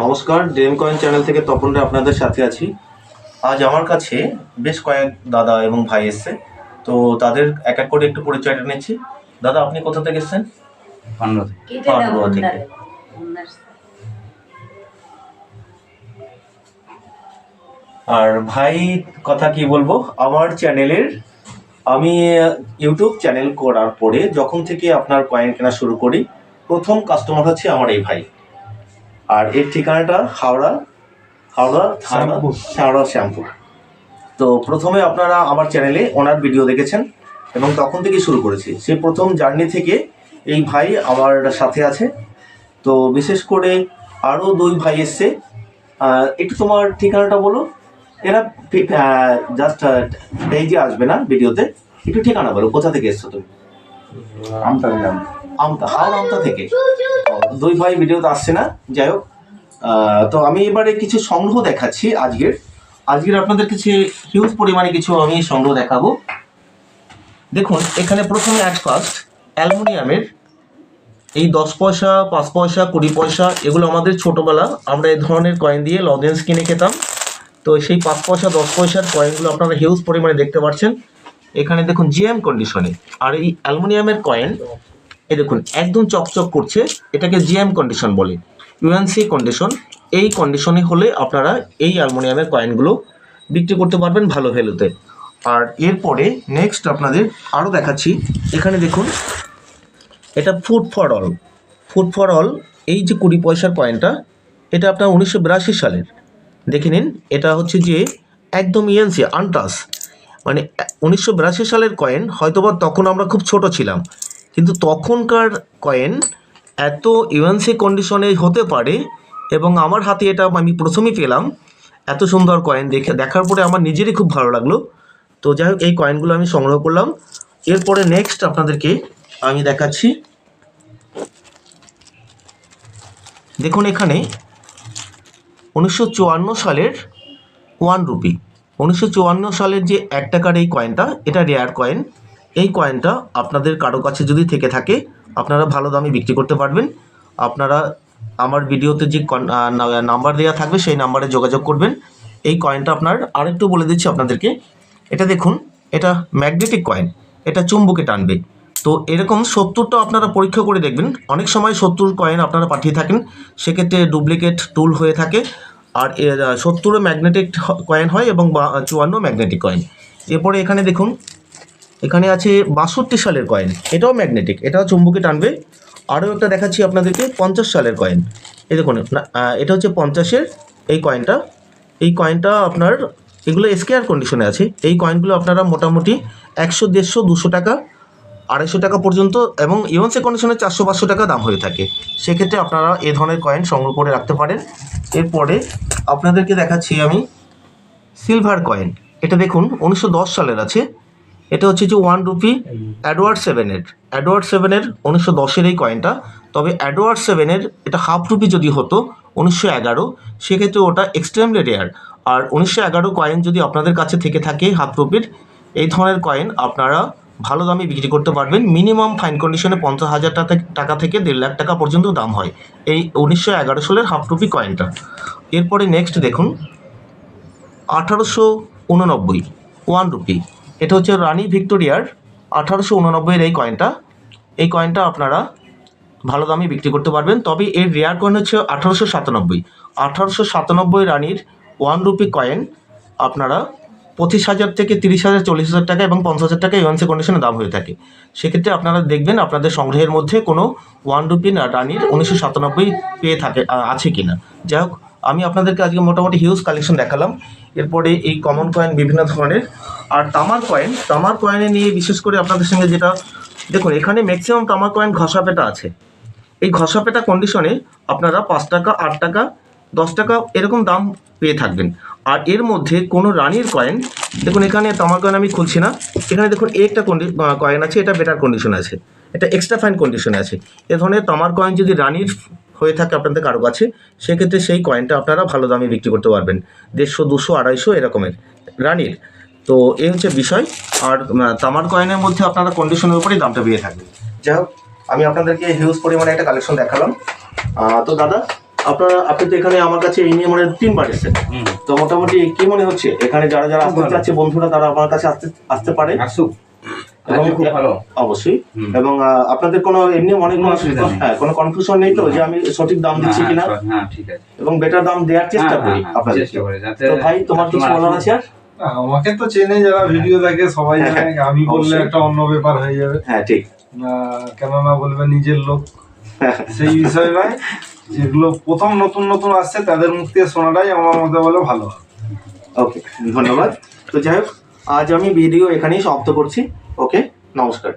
নমস্কার, Dame coin channel থেকে তপন রে আপনাদের সাথে আছি। আজ আমার কাছে বেশ কয়েক দাদা এবং ভাই এসছে, তো তাদের এক এক করে একটু পরিচয়টা নিচ্ছি। দাদা, আপনি কোথা থেকে এসছেন? পান্ডুয়া থেকে। আর ভাই কথা কি বলবো, আমার চ্যানেলের আমি ইউটিউব চ্যানেল করার পরে যখন থেকে আপনার কয়েন কেনা শুরু করি, প্রথম কাস্টমার হচ্ছে আমার এই ভাই। আর এর ঠিকানাটা হাওড়া শ্যামপুর। তো প্রথমে আপনারা আমার চ্যানেলে ওনার ভিডিও দেখেছেন এবং তখন থেকেই শুরু করেছি। সেই প্রথম জার্নি থেকে এই ভাই আমার সাথে আছে। তো বিশেষ করে আরও দুই ভাই এসছে। একটু তোমার ঠিকানাটা বলো। এরা জাস্ট পেজে আসবে না, ভিডিওতে। একটু ঠিকানা বলো, কোথা থেকে এসছো তুমি? আমতা থেকে। দুই ভাই ভিডিওতে আসছে না, যাই হোক। তো আমি এবারে কিছু সংগ্রহ দেখাচ্ছি আজকের আপনাদের কাছে হিউজ পরিমাণে কিছু আমি সংগ্রহ দেখাবো। দেখুন, এখানে প্রথমে ফার্স্ট অ্যালুমিনিয়ামের এই 10 পয়সা, 5 পয়সা, 20 পয়সা, এগুলো আমাদের ছোটোবেলা আমরা এই ধরনের কয়েন দিয়ে লজেন্স কিনে খেতাম। তো সেই 5 পয়সা 10 পয়সার কয়েনগুলো আপনারা হিউজ পরিমাণে দেখতে পাচ্ছেন। এখানে দেখুন জিএম কন্ডিশনে। আর এই অ্যালুমিনিয়ামের কয়েন এই দেখুন একদম চকচক করছে, এটাকে জিএম কন্ডিশন বলে। ইউএনসি কন্ডিশন, এই কন্ডিশনে হলে আপনারা এই অ্যালুমিনিয়ামের কয়েনগুলো বিক্রি করতে পারবেন ভালো ভ্যালুতে। আর এরপরে নেক্সট আপনাদের আরও দেখাচ্ছি। এখানে দেখুন, এটা ফুড ফর অল এই যে 20 পয়সার কয়েনটা, এটা আপনার 1982 সালের। দেখে নিন, এটা হচ্ছে যে একদম ইএনসি আনটাস, মানে 1982 সালের কয়েন। হয়তোবা তখন আমরা খুব ছোট ছিলাম, কিন্তু তখনকার কয়েন এত ইউএনসি কন্ডিশনে হতে পারে, এবং আমার হাতে এটা আমি প্রথমেই পেলাম। এত সুন্দর কয়েন দেখার পরে আমার নিজেরই খুব ভালো লাগলো। তো যাই হোক, এই কয়েনগুলো আমি সংগ্রহ করলাম। এরপরে নেক্সট আপনাদেরকে আমি দেখাচ্ছি। দেখুন, এখানে 1954 সালের 1 রুপি, 1954 সালের যে 1 টাকার এই কয়েনটা, এটা রেয়ার কয়েন। এই কয়েনটা আপনাদের কারো কাছে যদি থেকে থাকে, আপনারা ভালো দামে বিক্রি করতে পারবেন। আপনারা আমার ভিডিওতে যে নাম্বার দেওয়া থাকবে সেই নাম্বারে যোগাযোগ করবেন। এই কয়েনটা আপনার আরেকটু বলে দিচ্ছি আপনাদেরকে। এটা দেখুন, এটা ম্যাগনেটিক কয়েন, এটা চুম্বকে টানবে। তো এরকম 70টা আপনারা পরীক্ষা করে দেখবেন। অনেক সময় 70 কয়েন আপনারা পাঠিয়ে থাকেন, সেক্ষেত্রে ডুপ্লিকেট টুল হয়ে থাকে। আর 70 ম্যাগনেটিক কয়েন হয় এবং 54 ম্যাগনেটিক কয়েন। এরপরে এখানে দেখুন, এখানে আছে 62 সালের কয়েন, এটাও ম্যাগনেটিক, এটাও চুম্বকে টানবে। আরও একটা দেখাচ্ছি আপনাদেরকে, 50 সালের কয়েন। এই দেখুন, এটা হচ্ছে 50-এর এই কয়েনটা আপনার, এগুলো স্কেয়ার কন্ডিশনে আছে। এই কয়েনগুলো আপনারা মোটামুটি 100, 150, 200 টাকা, 250 টাকা পর্যন্ত, এবং ইউএনসি কন্ডিশনে 400-500 টাকা দাম হয়ে থাকে। সেক্ষেত্রে আপনারা এ ধরনের কয়েন সংগ্রহ করে রাখতে পারেন। এরপরে আপনাদেরকে দেখাচ্ছি আমি সিলভার কয়েন। এটা দেখুন 1910 সালের আছে। এটা হচ্ছে যে 1 রুপি অ্যাডওয়ার্ড 7-এর 1910-এর এই কয়েনটা। তবে অ্যাডওয়ার্ড 7-এর এটা হাফ রুপি যদি হতো 1911, সেক্ষেত্রে ওটা এক্সট্রিমলি রেয়ার। আর 1911 কয়েন যদি আপনাদের কাছে থেকে থাকে হাফ রুপির, এই ধরনের কয়েন আপনারা ভালো দামে বিক্রি করতে পারবেন। মিনিমাম ফাইন কন্ডিশনে 50,000 টাকা থেকে 1.5 লাখ টাকা পর্যন্ত দাম হয় এই 1911 সালের হাফ রুপি কয়েনটা। এরপরে নেক্সট দেখুন 1889 1 রুপি। এটা হচ্ছে রানী ভিক্টোরিয়ার 1889-এর এই কয়েনটা আপনারা ভালো দামে বিক্রি করতে পারবেন। তবে এর রেয়ার কয়েন হচ্ছে 1897 রানীর 1 রুপি কয়েন আপনারা 25,000 থেকে 30,000, 40,000 টাকা এবং 50,000 টাকা ইউএনসি কন্ডিশনে দাম হয়ে থাকে। সেক্ষেত্রে আপনারা দেখবেন আপনাদের সংগ্রহের মধ্যে কোনো 1 রুপি রানীর 1997 পেয়ে থাকে আছে কিনা। যাই হোক, আমি আপনাদেরকে আজকে মোটামুটি হিউজ কালেকশন দেখালাম। এরপরে এই কমন কয়েন বিভিন্ন ধরনের। আর তামার কয়েনে নিয়ে বিশেষ করে আপনাদের সঙ্গে যেটা দেখুন, এখানে ম্যাক্সিমাম তামার কয়েন ঘষাপেটা আছে। এই ঘষাপেটা কন্ডিশনে আপনারা 5 টাকা, 8 টাকা, 10 টাকা এরকম দাম পেয়ে থাকবেন। আর এর মধ্যে কোনো রানির কয়েন দেখুন, এখানে তামার কয়েন আমি খুলছি না। এখানে দেখুন একটা কয়েন আছে, এটা বেটার কন্ডিশনে আছে, এটা এক্সট্রা ফাইন কন্ডিশনে আছে। এ ধরনের তামার কয়েন যদি রানির হয়ে থাকে আপনাদের কারো কাছে, সেক্ষেত্রে সেই কয়েনটা আপনারা ভালো দামে বিক্রি করতে পারবেন, 150, 200, 250 এরকমের রানির। তো এই হচ্ছে বিষয়। আর তামার কয়েনের মধ্যে আপনারা কন্ডিশনের উপরেই দামটা পেয়ে থাকবেন। যাই হোক, আমি আপনাদেরকে হিউজ পরিমাণে একটা কালেকশন দেখালাম। তো দাদা, আপনি তো এখানে আমার কাছে এই নিয়ে মনে হয় 3বার এসেছেন, তো মোটামুটি কি মনে হচ্ছে এখানে যারা যারা আসতে চাচ্ছে বন্ধুরা তারা আমার কাছে আসতে পারে? এবং খুব ভালো অবশ্যই। এবং আপনাদের কোনো এমনি মনে কোনো কনফিউশন নেই তো যে আমি সঠিক দাম দিচ্ছি কিনা? ঠিক আছে, এবং বেটার দাম দেওয়ার চেষ্টা করি আপনাদের। তো ভাই তোমার কিছু বলার আছে? আমাকে তো চেনে যারা ভিডিও দেখে সবাই জানে, আমি বললে একটা অন্য ব্যাপার হয়ে যাবে। হ্যাঁ ঠিক, কেননা বলবে নিজের লোক, সেই বিষয় নয়। যেগুলো প্রথম নতুন নতুন আসছে তাদের মুখ থেকে শোনাটাই আমার মতে বলে ভালো। ওকে, ধন্যবাদ। তো যাই হোক, আজ আমি ভিডিও এখানেই সমাপ্ত করছি। ওকে, নমস্কার।